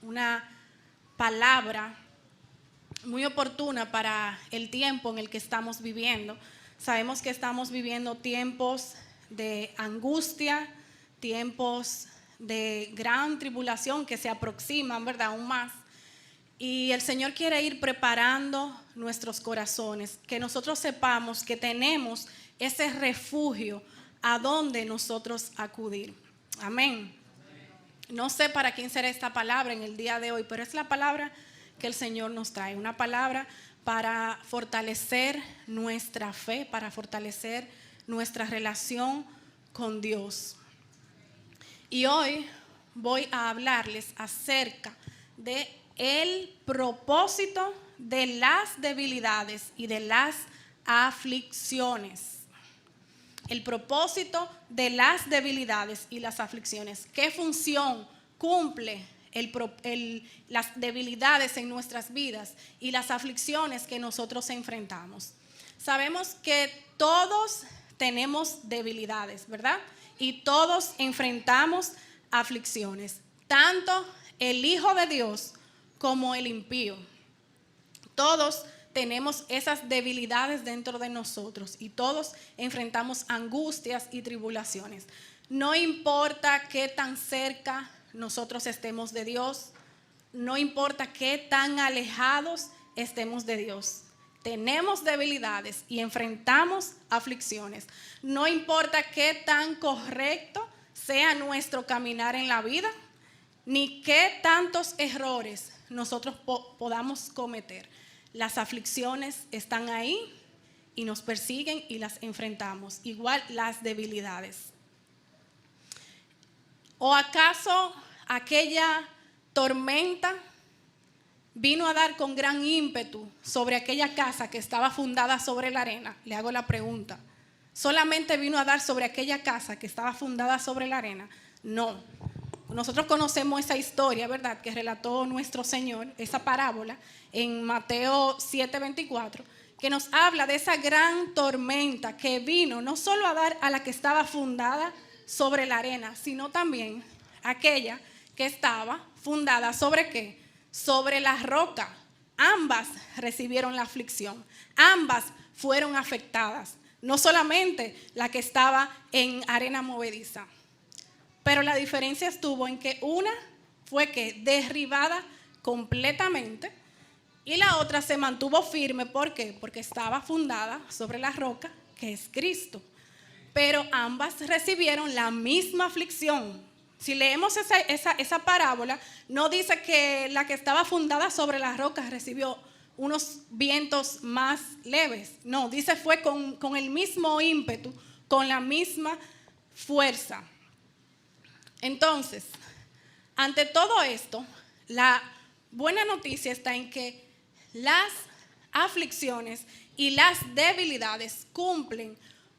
una palabra muy oportuna para el tiempo en el que estamos viviendo. Sabemos que estamos viviendo tiempos de angustia, tiempos de gran tribulación que se aproximan, ¿verdad? Aún más. Y el Señor quiere ir preparando nuestros corazones, que nosotros sepamos que tenemos ese refugio a donde nosotros acudir. Amén. No sé para quién será esta palabra en el día de hoy, pero es la palabra que el Señor nos trae. Una palabra para fortalecer nuestra fe, para fortalecer nuestra relación con Dios. Y hoy voy a hablarles acerca de el propósito de las debilidades y de las aflicciones. El propósito de las debilidades y las aflicciones. ¿Qué función cumple las debilidades en nuestras vidas y las aflicciones que nosotros enfrentamos? Sabemos que todos tenemos debilidades, ¿verdad? Y todos enfrentamos aflicciones, tanto el Hijo de Dios como el impío. Todos tenemos esas debilidades dentro de nosotros y todos enfrentamos angustias y tribulaciones. No importa qué tan cerca nosotros estemos de Dios, no importa qué tan alejados estemos de Dios. Tenemos debilidades y enfrentamos aflicciones. No importa qué tan correcto sea nuestro caminar en la vida, ni qué tantos errores nosotros podamos cometer. Las aflicciones están ahí y nos persiguen y las enfrentamos. Igual las debilidades. ¿O acaso aquella tormenta vino a dar con gran ímpetu sobre aquella casa que estaba fundada sobre la arena? Le hago la pregunta. ¿Solamente vino a dar sobre aquella casa que estaba fundada sobre la arena? No. Nosotros conocemos esa historia, ¿verdad?, que relató nuestro Señor, esa parábola en Mateo 7:24, que nos habla de esa gran tormenta que vino no solo a dar a la que estaba fundada sobre la arena, sino también aquella que estaba fundada ¿sobre qué? Sobre la roca. Ambas recibieron la aflicción, ambas fueron afectadas, no solamente la que estaba en arena movediza. Pero la diferencia estuvo en que una fue que derribada completamente y la otra se mantuvo firme. ¿Por qué? Porque estaba fundada sobre la roca que es Cristo. Pero ambas recibieron la misma aflicción. Si leemos esa parábola, no dice que la que estaba fundada sobre la roca recibió unos vientos más leves. No, dice fue con el mismo ímpetu, con la misma fuerza. Entonces, ante todo esto, la buena noticia está en que las aflicciones y las debilidades cumplen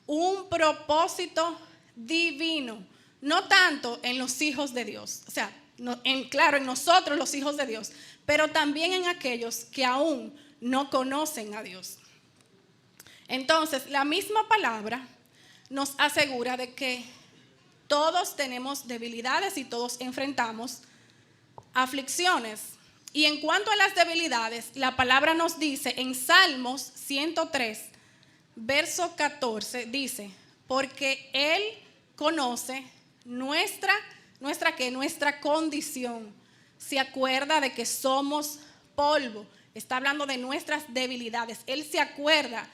un propósito divino, no tanto en los hijos de Dios, o sea, claro, en nosotros los hijos de Dios, pero también en aquellos que aún no conocen a Dios. Entonces, la misma palabra nos asegura de que todos tenemos debilidades y todos enfrentamos aflicciones. Y en cuanto a las debilidades, la palabra nos dice en Salmos 103, verso 14, dice, porque Él conoce nuestra condición. Se acuerda de que somos polvo. Está hablando de nuestras debilidades. Él se acuerda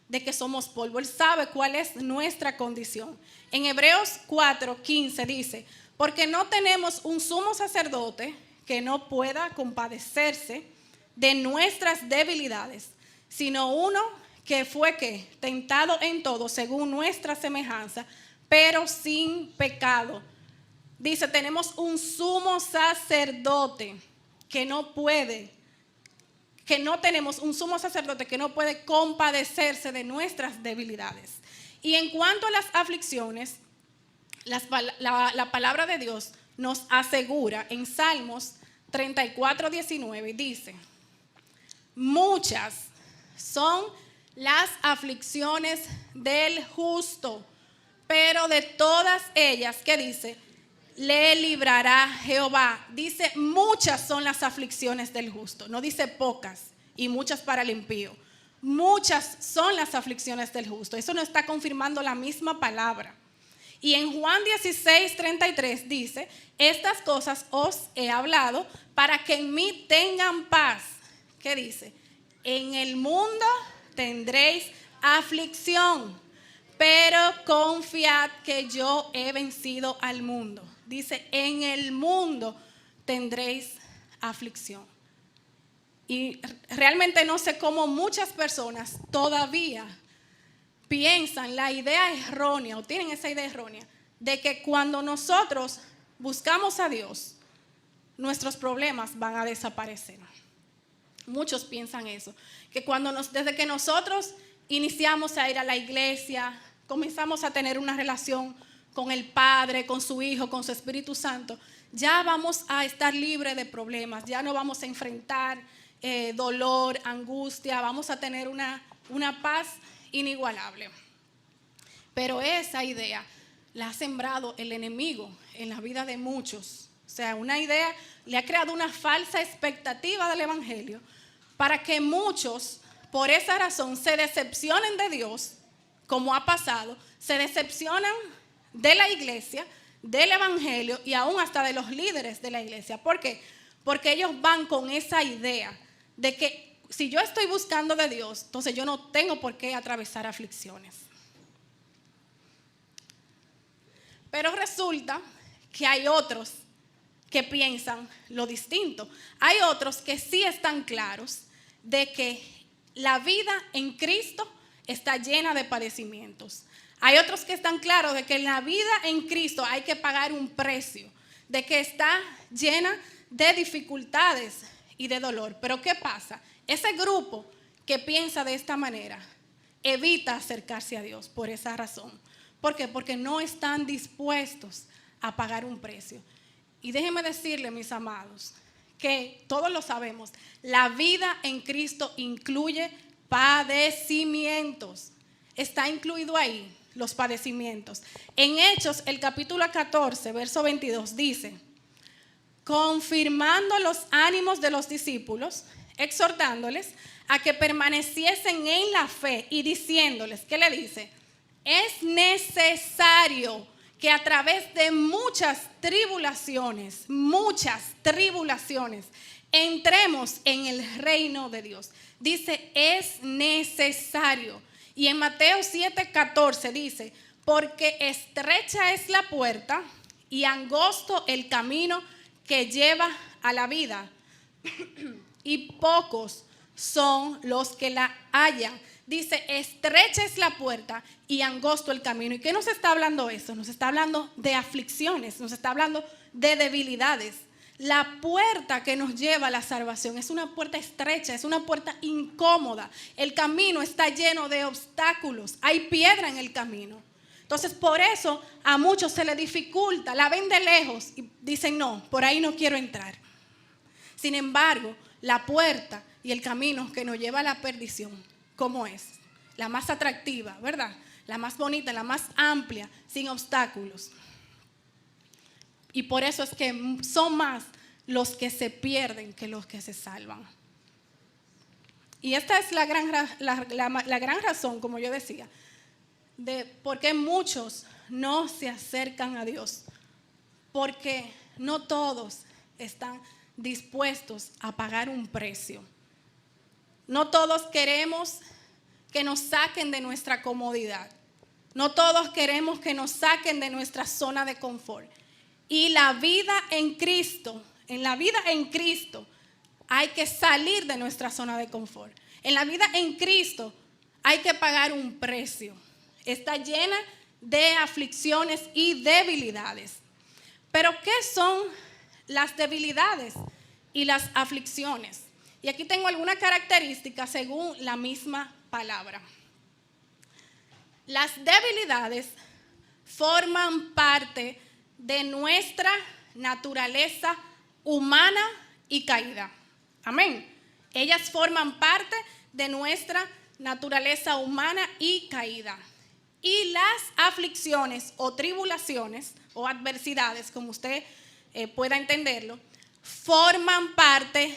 de que somos polvo. Él sabe cuál es nuestra condición. En Hebreos 4:15 dice, porque no tenemos un sumo sacerdote que no pueda compadecerse de nuestras debilidades, sino uno que fue tentado en todo según nuestra semejanza, pero sin pecado. Dice, tenemos un sumo sacerdote tenemos un sumo sacerdote que no puede compadecerse de nuestras debilidades. Y en cuanto a las aflicciones, la palabra de Dios nos asegura en Salmos 34:19, dice, muchas son las aflicciones del justo, pero de todas ellas, ¿qué dice? le librará Jehová. Dice, muchas son las aflicciones del justo. No dice pocas y muchas para el impío. Muchas son las aflicciones del justo. Eso nos está confirmando la misma palabra. Y en Juan 16:33 dice, estas cosas os he hablado para que en mí tengan paz. ¿Qué dice? En el mundo tendréis aflicción, pero confiad que yo he vencido al mundo. Dice, en el mundo tendréis aflicción. Y realmente no sé cómo muchas personas todavía piensan la idea errónea o tienen esa idea errónea de que cuando nosotros buscamos a Dios, nuestros problemas van a desaparecer. Muchos piensan eso, que desde que nosotros iniciamos a ir a la iglesia, comenzamos a tener una relación con el Padre, con su Hijo, con su Espíritu Santo, ya vamos a estar libres de problemas, ya no vamos a enfrentar dolor, angustia, vamos a tener una paz inigualable. Pero esa idea la ha sembrado el enemigo en la vida de muchos. O sea, una idea le ha creado una falsa expectativa del evangelio para que muchos, por esa razón, se decepcionen de Dios, como ha pasado, se decepcionan de la iglesia, del evangelio y aún hasta de los líderes de la iglesia. ¿Por qué? Porque ellos van con esa idea de que si yo estoy buscando de Dios, entonces yo no tengo por qué atravesar aflicciones. Pero resulta que hay otros que piensan lo distinto. Hay otros que sí están claros de que la vida en Cristo está llena de padecimientos. Hay otros que están claros de que en la vida en Cristo hay que pagar un precio, de que está llena de dificultades y de dolor. Pero ¿qué pasa? Ese grupo que piensa de esta manera evita acercarse a Dios por esa razón. ¿Por qué? Porque no están dispuestos a pagar un precio. Y déjenme decirle, mis amados, que todos lo sabemos, la vida en Cristo incluye padecimientos. Está incluido ahí los padecimientos. En Hechos, el capítulo 14, verso 22, dice, confirmando los ánimos de los discípulos, exhortándoles a que permaneciesen en la fe y diciéndoles, ¿qué le dice? Es necesario que a través de muchas tribulaciones, entremos en el reino de Dios. Dice, es necesario. Y en Mateo 7:14 dice, porque estrecha es la puerta y angosto el camino que lleva a la vida, y pocos son los que la hallan. Dice, estrecha es la puerta y angosto el camino. ¿Y qué nos está hablando eso? Nos está hablando de aflicciones, nos está hablando de debilidades. La puerta que nos lleva a la salvación es una puerta estrecha, es una puerta incómoda. El camino está lleno de obstáculos, hay piedra en el camino. Entonces, por eso a muchos se les dificulta, la ven de lejos y dicen, no, por ahí no quiero entrar. Sin embargo, la puerta y el camino que nos lleva a la perdición, ¿cómo es? La más atractiva, ¿verdad? La más bonita, la más amplia, sin obstáculos. Y por eso es que son más los que se pierden que los que se salvan. Y esta es la gran razón, como yo decía, de por qué muchos no se acercan a Dios. Porque no todos están dispuestos a pagar un precio. No todos queremos que nos saquen de nuestra comodidad. No todos queremos que nos saquen de nuestra zona de confort. Y la vida en Cristo, en la vida en Cristo, hay que salir de nuestra zona de confort. En la vida en Cristo hay que pagar un precio. Está llena de aflicciones y debilidades. Pero ¿qué son las debilidades y las aflicciones? Y aquí tengo algunas características según la misma palabra. Las debilidades forman parte de nuestra naturaleza humana y caída. Amén. Ellas forman parte de nuestra naturaleza humana y caída. Y las aflicciones o tribulaciones o adversidades, como usted pueda entenderlo, forman parte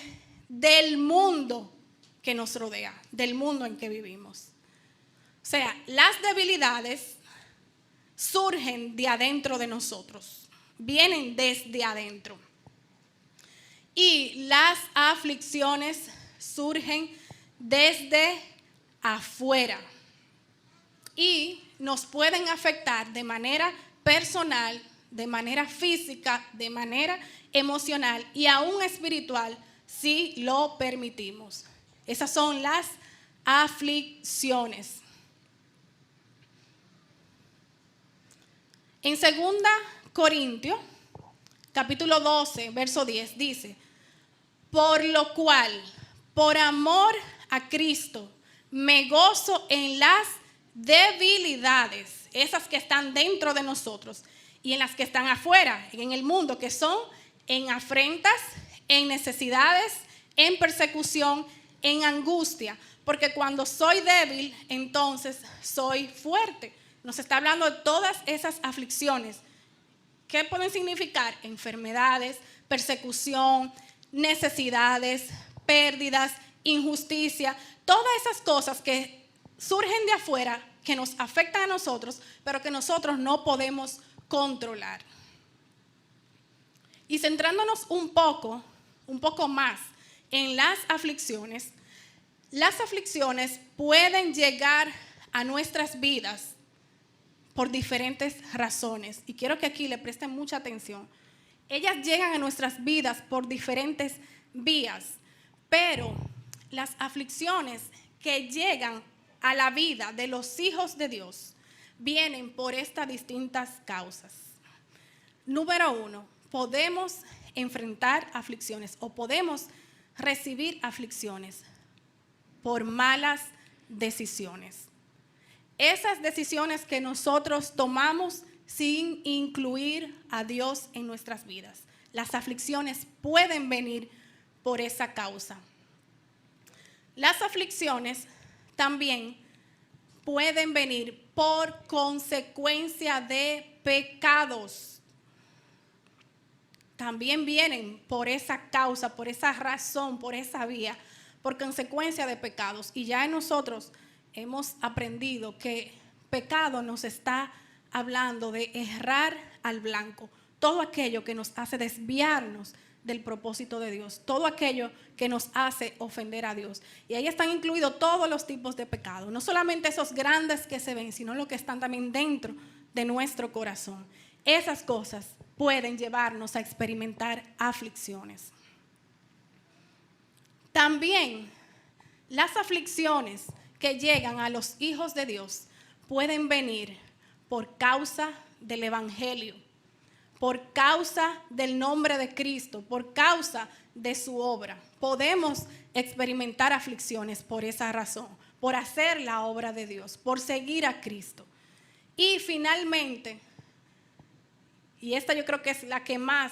del mundo que nos rodea, del mundo en que vivimos. O sea, las debilidades surgen de adentro de nosotros, vienen desde adentro. Y las aflicciones surgen desde afuera y nos pueden afectar de manera personal, de manera física, de manera emocional y aún espiritual si lo permitimos. Esas son las aflicciones. En 2 Corintios, capítulo 12, verso 10, dice: por lo cual, por amor a Cristo, me gozo en las debilidades, esas que están dentro de nosotros, y en las que están afuera, en el mundo, que son en afrentas, en necesidades, en persecución, en angustia, porque cuando soy débil, entonces soy fuerte. Nos está hablando de todas esas aflicciones. ¿Qué pueden significar? Enfermedades, persecución, necesidades, pérdidas, injusticia, todas esas cosas que surgen de afuera, que nos afectan a nosotros, pero que nosotros no podemos controlar. Y centrándonos un poco más en las aflicciones pueden llegar a nuestras vidas por diferentes razones. Y quiero que aquí le presten mucha atención. Ellas llegan a nuestras vidas por diferentes vías, pero las aflicciones que llegan a la vida de los hijos de Dios vienen por estas distintas causas. Número 1, podemos enfrentar aflicciones o podemos recibir aflicciones por malas decisiones. Esas decisiones que nosotros tomamos sin incluir a Dios en nuestras vidas. Las aflicciones pueden venir por esa causa. Las aflicciones también pueden venir por consecuencia de pecados. También vienen por esa causa, por esa razón, por esa vía, por consecuencia de pecados. Y ya nosotros hemos aprendido que pecado nos está hablando de errar al blanco. Todo aquello que nos hace desviarnos del propósito de Dios, todo aquello que nos hace ofender a Dios. Y ahí están incluidos todos los tipos de pecado, no solamente esos grandes que se ven, sino los que están también dentro de nuestro corazón. Esas cosas pueden llevarnos a experimentar aflicciones. También las aflicciones que llegan a los hijos de Dios pueden venir por causa del evangelio, por causa del nombre de Cristo, por causa de su obra. Podemos experimentar aflicciones por esa razón, por hacer la obra de Dios, por seguir a Cristo. Y finalmente, y esta yo creo que es la que más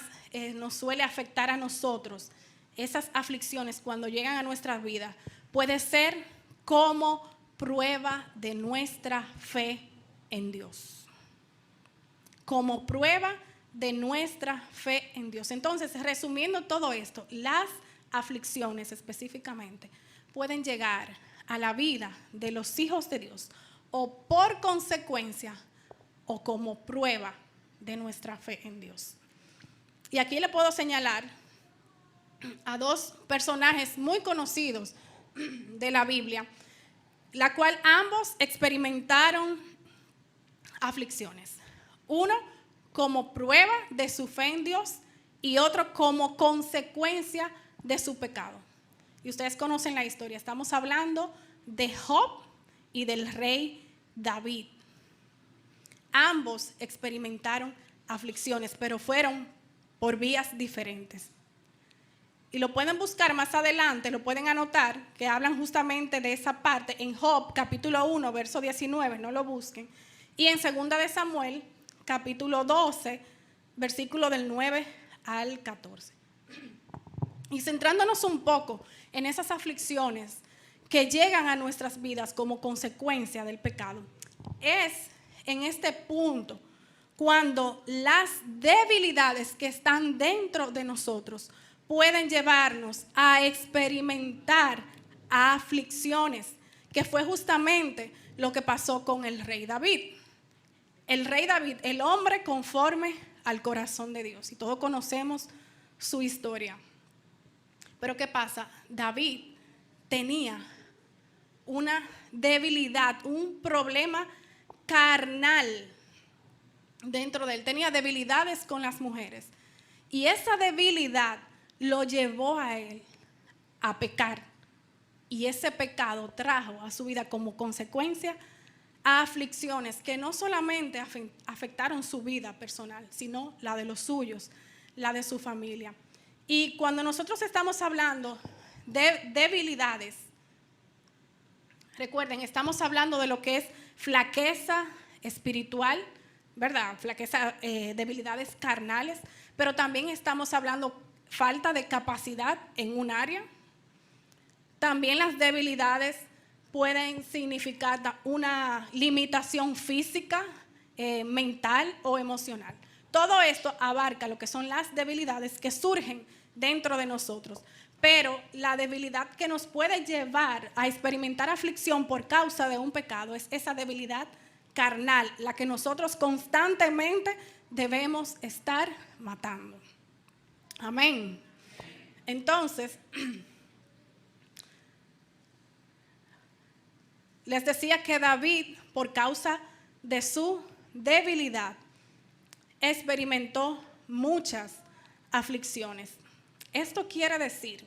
nos suele afectar a nosotros, esas aflicciones cuando llegan a nuestras vidas, puede ser como prueba de nuestra fe en Dios. Como prueba de nuestra fe en Dios. Entonces, resumiendo todo esto, las aflicciones específicamente pueden llegar a la vida de los hijos de Dios o por consecuencia o como prueba de nuestra fe en Dios. Y aquí le puedo señalar a dos personajes muy conocidos de la Biblia, la cual ambos experimentaron aflicciones. Uno como prueba de su fe en Dios y otro como consecuencia de su pecado. Y ustedes conocen la historia. Estamos hablando de Job y del rey David. Ambos experimentaron aflicciones, pero fueron por vías diferentes. Y lo pueden buscar más adelante, lo pueden anotar, que hablan justamente de esa parte en Job, capítulo 1, verso 19, no lo busquen. Y en 2 de Samuel, capítulo 12, versículo del 9 al 14. Y centrándonos un poco en esas aflicciones que llegan a nuestras vidas como consecuencia del pecado, es en este punto cuando las debilidades que están dentro de nosotros pueden llevarnos a experimentar aflicciones, que fue justamente lo que pasó con el rey David. El rey David, el hombre conforme al corazón de Dios, y todos conocemos su historia. Pero ¿qué pasa? David tenía una debilidad, un problema carnal dentro de él. Tenía debilidades con las mujeres. Y esa debilidad lo llevó a él a pecar. Y ese pecado trajo a su vida como consecuencia a aflicciones que no solamente afectaron su vida personal, sino la de los suyos, la de su familia. Y cuando nosotros estamos hablando de debilidades, recuerden, estamos hablando de lo que es flaqueza espiritual, ¿verdad? Flaqueza, debilidades carnales, pero también estamos hablando falta de capacidad en un área. También las debilidades pueden significar una limitación física, mental o emocional. Todo esto abarca lo que son las debilidades que surgen dentro de nosotros. Pero la debilidad que nos puede llevar a experimentar aflicción por causa de un pecado es esa debilidad carnal, la que nosotros constantemente debemos estar matando. Amén. Entonces, les decía que David, por causa de su debilidad, experimentó muchas aflicciones. Esto quiere decir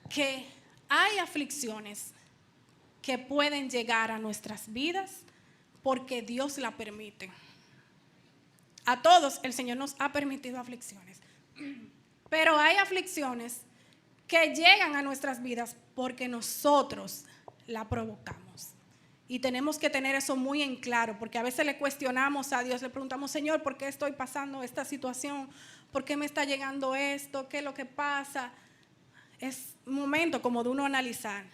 que hay aflicciones que pueden llegar a nuestras vidas porque Dios la permite. A todos el Señor nos ha permitido aflicciones, pero hay aflicciones que llegan a nuestras vidas porque nosotros la provocamos. Y tenemos que tener eso muy en claro, porque a veces le cuestionamos a Dios, le preguntamos: Señor, ¿por qué estoy pasando esta situación? ¿Por qué me está llegando esto? ¿Qué es lo que pasa? Es un momento como de uno analizar.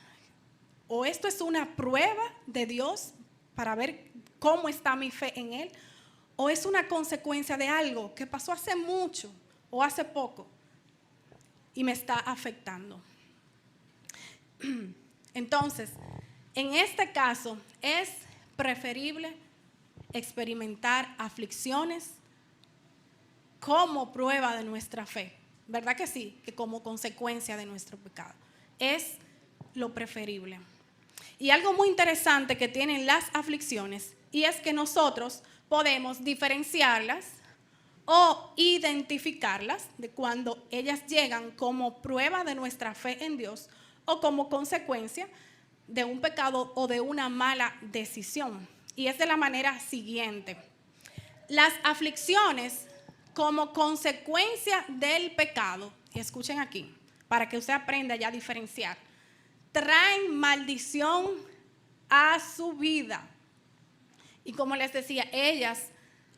O esto es una prueba de Dios para ver cómo está mi fe en Él, o es una consecuencia de algo que pasó hace mucho o hace poco y me está afectando. Entonces, en este caso es preferible experimentar aflicciones como prueba de nuestra fe, ¿verdad que sí? Que como consecuencia de nuestro pecado. Es lo preferible. Y algo muy interesante que tienen las aflicciones, y es que nosotros podemos diferenciarlas o identificarlas de cuando ellas llegan como prueba de nuestra fe en Dios o como consecuencia de un pecado o de una mala decisión. Y es de la manera siguiente. Las aflicciones como consecuencia del pecado, y escuchen aquí, para que usted aprenda ya a diferenciar, traen maldición a su vida. Y como les decía, ellas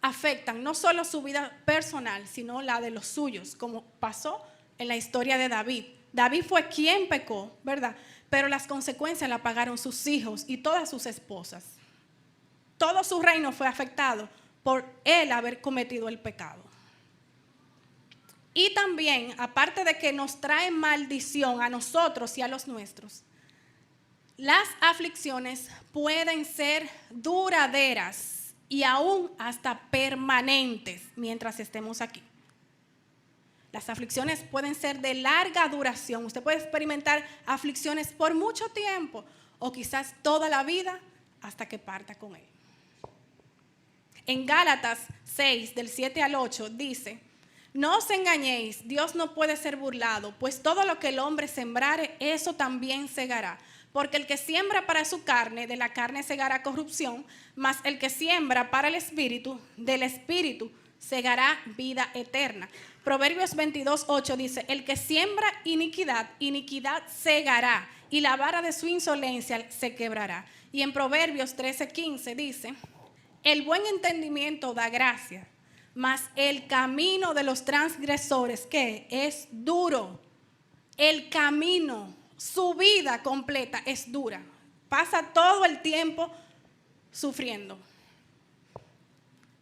afectan no solo su vida personal, sino la de los suyos, como pasó en la historia de David. David fue quien pecó, ¿verdad? Pero las consecuencias la pagaron sus hijos y todas sus esposas. Todo su reino fue afectado por él haber cometido el pecado. Y también, aparte de que nos trae maldición a nosotros y a los nuestros, las aflicciones pueden ser duraderas y aún hasta permanentes mientras estemos aquí. Las aflicciones pueden ser de larga duración. Usted puede experimentar aflicciones por mucho tiempo o quizás toda la vida hasta que parta con Él. En Gálatas 6, del 7 al 8, dice: no os engañéis, Dios no puede ser burlado, pues todo lo que el hombre sembrare, eso también segará. Porque el que siembra para su carne, de la carne segará corrupción, mas el que siembra para el espíritu, del espíritu segará vida eterna. Proverbios 22, 8 dice: el que siembra iniquidad, iniquidad segará, y la vara de su insolencia se quebrará. Y en Proverbios 13, 15 dice: el buen entendimiento da gracia, mas el camino de los transgresores, ¿qué? Es duro. El camino, su vida completa es dura. Pasa todo el tiempo sufriendo.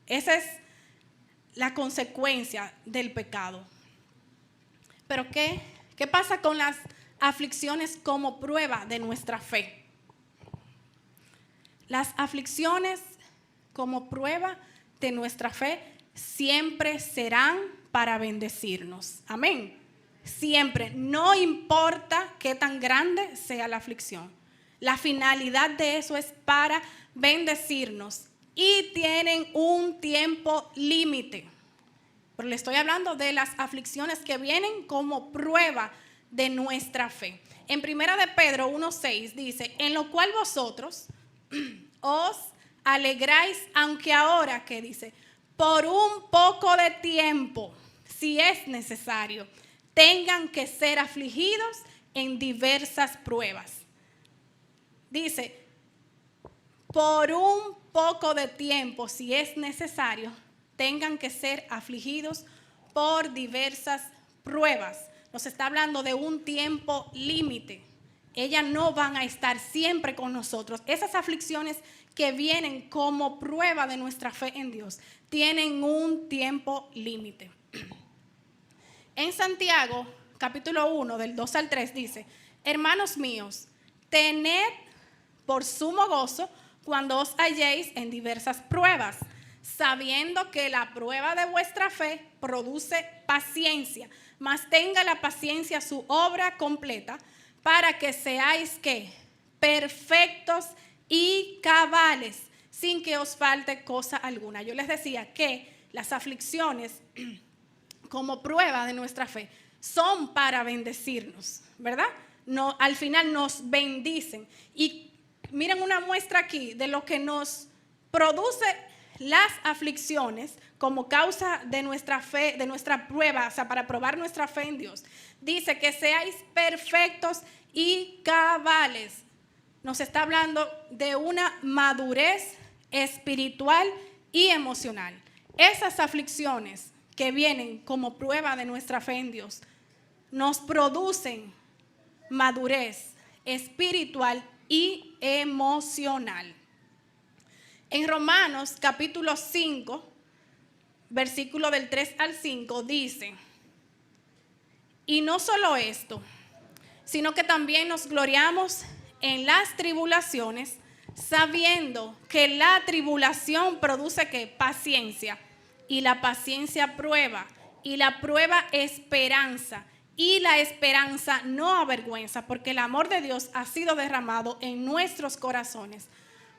Esa es la consecuencia del pecado. Pero ¿qué pasa con las aflicciones como prueba de nuestra fe? Las aflicciones como prueba de nuestra fe siempre serán para bendecirnos. Amén. Siempre, no importa qué tan grande sea la aflicción. La finalidad de eso es para bendecirnos y tienen un tiempo límite. Pero le estoy hablando de las aflicciones que vienen como prueba de nuestra fe. En 1 de Pedro 1:6 dice, en lo cual vosotros os alegráis, aunque ahora, ¿qué dice? Por un poco de tiempo, si es necesario, tengan que ser afligidos en diversas pruebas. Dice, por un poco de tiempo, si es necesario, tengan que ser afligidos por diversas pruebas. Nos está hablando de un tiempo límite. Ellas no van a estar siempre con nosotros. Esas aflicciones que vienen como prueba de nuestra fe en Dios tienen un tiempo límite. En Santiago, capítulo 1, del 2 al 3, dice, hermanos míos, tened por sumo gozo cuando os halléis en diversas pruebas, sabiendo que la prueba de vuestra fe produce paciencia, mas tenga la paciencia su obra completa, para que seáis ¿qué? Perfectos y cabales, sin que os falte cosa alguna. Yo les decía que las aflicciones como prueba de nuestra fe son para bendecirnos, ¿verdad? No, al final nos bendicen. Y miren una muestra aquí de lo que nos produce las aflicciones como causa de nuestra fe, de nuestra prueba, o sea, para probar nuestra fe en Dios. Dice que seáis perfectos y cabales. Nos está hablando de una madurez espiritual y emocional. Esas aflicciones que vienen como prueba de nuestra fe en Dios nos producen madurez espiritual y emocional. En Romanos capítulo 5, versículo del 3 al 5 dice, y no solo esto, sino que también nos gloriamos en las tribulaciones, sabiendo que la tribulación produce ¿qué? Paciencia, y la paciencia prueba, y la prueba esperanza, y la esperanza no avergüenza, porque el amor de Dios ha sido derramado en nuestros corazones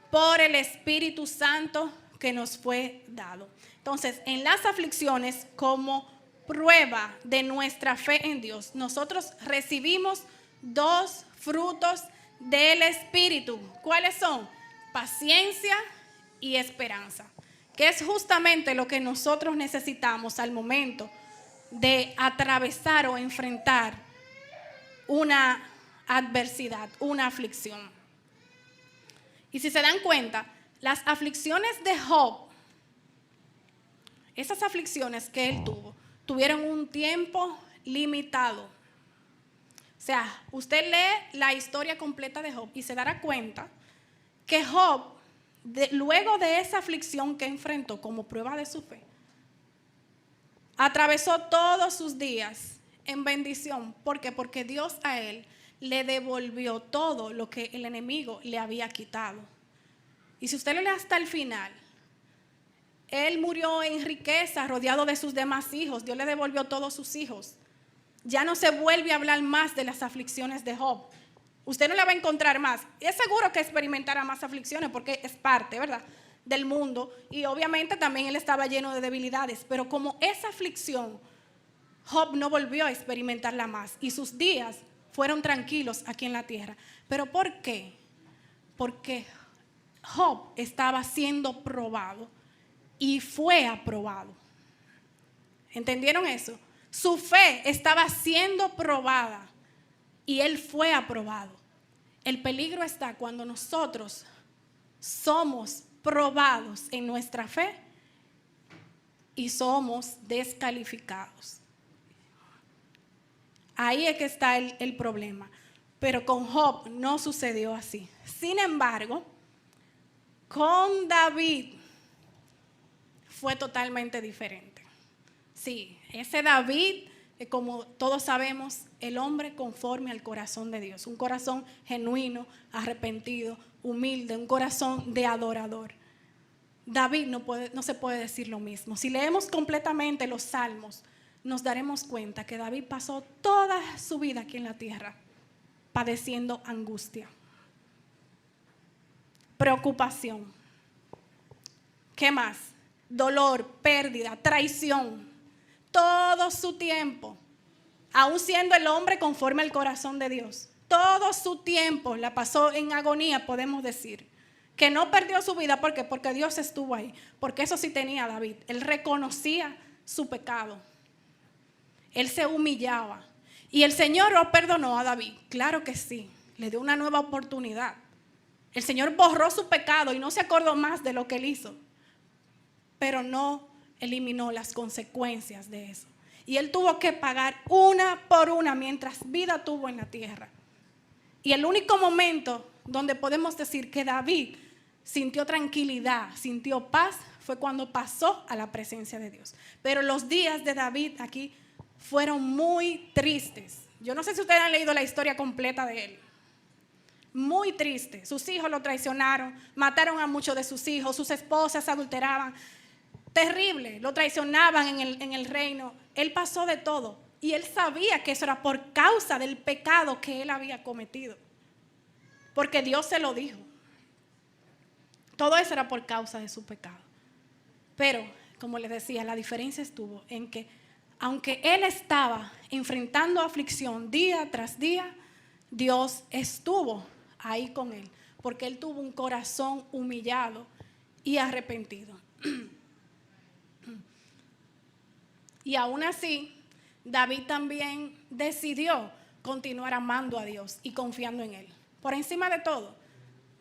por el Espíritu Santo que nos fue dado. Entonces, en las aflicciones como prueba de nuestra fe en Dios, nosotros recibimos dos frutos del Espíritu. ¿Cuáles son? Paciencia y esperanza, que es justamente lo que nosotros necesitamos al momento de atravesar o enfrentar una adversidad, una aflicción. Y si se dan cuenta, las aflicciones de Job, esas aflicciones que él tuvo, tuvieron un tiempo limitado. O sea, usted lee la historia completa de Job y se dará cuenta que Job, luego de esa aflicción que enfrentó como prueba de su fe, atravesó todos sus días en bendición. ¿Por qué? Porque Dios a él le devolvió todo lo que el enemigo le había quitado. Y si usted lo lee hasta el final, él murió en riqueza, rodeado de sus demás hijos. Dios le devolvió todos sus hijos. Ya no se vuelve a hablar más de las aflicciones de Job. Usted no la va a encontrar más. Es seguro que experimentará más aflicciones porque es parte, ¿verdad?, del mundo. Y obviamente también él estaba lleno de debilidades. Pero como esa aflicción, Job no volvió a experimentarla más. Y sus días fueron tranquilos aquí en la tierra. ¿Pero por qué? Porque Job estaba siendo probado y fue aprobado. ¿Entendieron eso? Su fe estaba siendo probada y él fue aprobado. El peligro está cuando nosotros somos probados en nuestra fe y somos descalificados. Ahí es que está el problema. Pero con Job no sucedió así. Sin embargo, con David fue totalmente diferente. Sí, ese David, como todos sabemos, el hombre conforme al corazón de Dios, un corazón genuino, arrepentido, humilde, un corazón de adorador. David no se puede decir lo mismo. Si leemos completamente los salmos, nos daremos cuenta que David pasó toda su vida aquí en la tierra padeciendo angustia, preocupación. ¿Qué más? Dolor, pérdida, traición. Todo su tiempo, aún siendo el hombre conforme al corazón de Dios, todo su tiempo la pasó en agonía, podemos decir. Que no perdió su vida, ¿por qué? Porque Dios estuvo ahí. Porque eso sí tenía David. Él reconocía su pecado. Él se humillaba. Y el Señor lo perdonó a David. Claro que sí. Le dio una nueva oportunidad. El Señor borró su pecado y no se acordó más de lo que él hizo. Pero no eliminó las consecuencias de eso. Y él tuvo que pagar una por una mientras vida tuvo en la tierra. Y el único momento donde podemos decir que David sintió tranquilidad, sintió paz, fue cuando pasó a la presencia de Dios. Pero los días de David aquí fueron muy tristes. Yo no sé si ustedes han leído la historia completa de él. Muy triste. Sus hijos lo traicionaron, mataron a muchos de sus hijos, sus esposas adulteraban. Terrible, lo traicionaban en el reino. Él pasó de todo y él sabía que eso era por causa del pecado que él había cometido. Porque Dios se lo dijo. Todo eso era por causa de su pecado. Pero, como les decía, la diferencia estuvo en que, aunque él estaba enfrentando aflicción día tras día, Dios estuvo ahí con él. Porque él tuvo un corazón humillado y arrepentido. Y aún así, David también decidió continuar amando a Dios y confiando en él. Por encima de todo.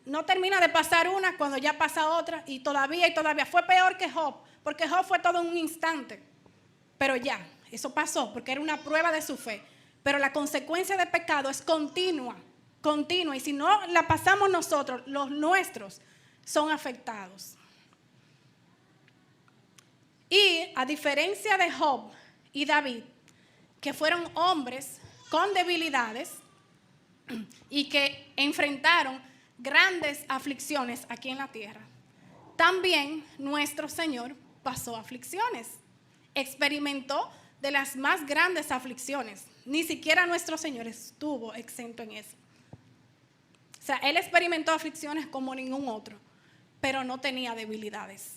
No termina de pasar una cuando ya pasa otra y todavía. Fue peor que Job, porque Job fue todo en un instante. Pero ya, eso pasó porque era una prueba de su fe. Pero la consecuencia de pecado es continua. Y si no la pasamos nosotros, los nuestros son afectados. Y a diferencia de Job y David, que fueron hombres con debilidades y que enfrentaron grandes aflicciones aquí en la tierra, también nuestro Señor pasó aflicciones, experimentó de las más grandes aflicciones. Ni siquiera nuestro Señor estuvo exento en eso. O sea, Él experimentó aflicciones como ningún otro, pero no tenía debilidades,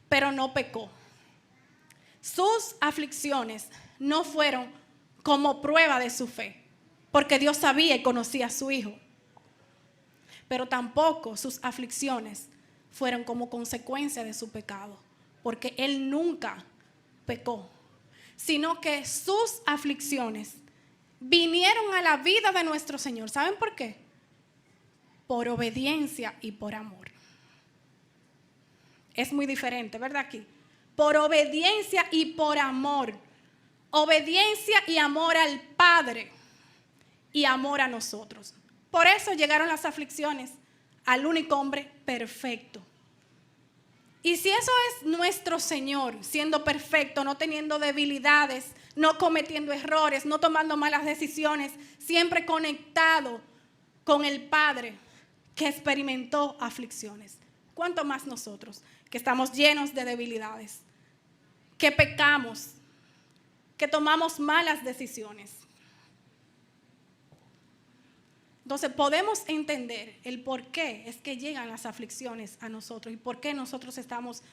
pero no pecó. Sus aflicciones no fueron como prueba de su fe, porque Dios sabía y conocía a su Hijo. Pero tampoco sus aflicciones fueron como consecuencia de su pecado, porque Él nunca pecó, sino que sus aflicciones vinieron a la vida de nuestro Señor. ¿Saben por qué? Por obediencia y por amor. Es muy diferente, ¿verdad? Aquí. Por obediencia y por amor. Obediencia y amor al Padre y amor a nosotros. Por eso llegaron las aflicciones al único hombre perfecto. Y si eso es nuestro Señor, siendo perfecto, no teniendo debilidades, no cometiendo errores, no tomando malas decisiones, siempre conectado con el Padre que experimentó aflicciones, ¿cuánto más nosotros que estamos llenos de debilidades, que pecamos, que tomamos malas decisiones? Entonces podemos entender el por qué es que llegan las aflicciones a nosotros y por qué nosotros estamos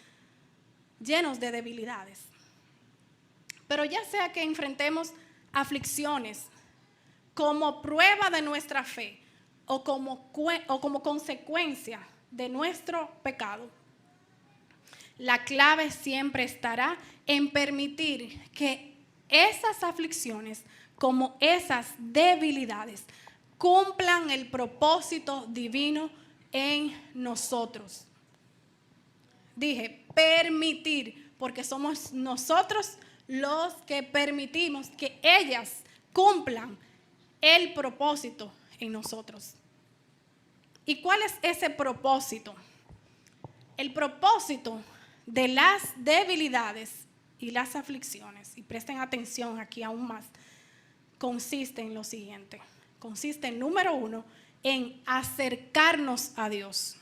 llenos de debilidades. Pero ya sea que enfrentemos aflicciones como prueba de nuestra fe o como consecuencia de nuestro pecado, la clave siempre estará en permitir que esas aflicciones, como esas debilidades, cumplan el propósito divino en nosotros. Dije, permitir, porque somos nosotros los que permitimos que ellas cumplan el propósito en nosotros. ¿Y cuál es ese propósito? El propósito de las debilidades y las aflicciones, y presten atención aquí aún más, consiste en lo siguiente. Consiste, número 1, en acercarnos a Dios.